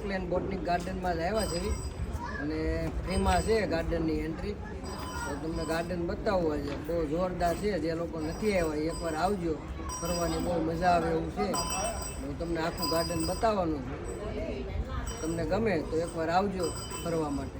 Oakland boat neck ગાર્ડનમાં જ આવ્યા છે અને ફ્રીમાં છે ગાર્ડનની એન્ટ્રી. તો તમને ગાર્ડન બતાવવું છે, બહુ જોરદાર છે. જે લોકો નથી આવ્યા એકવાર આવજો, ફરવાની બહુ મજા આવે એવું છે. હું તમને આખું ગાર્ડન બતાવવાનું છું, તમને ગમે તો એકવાર આવજો ફરવા માટે.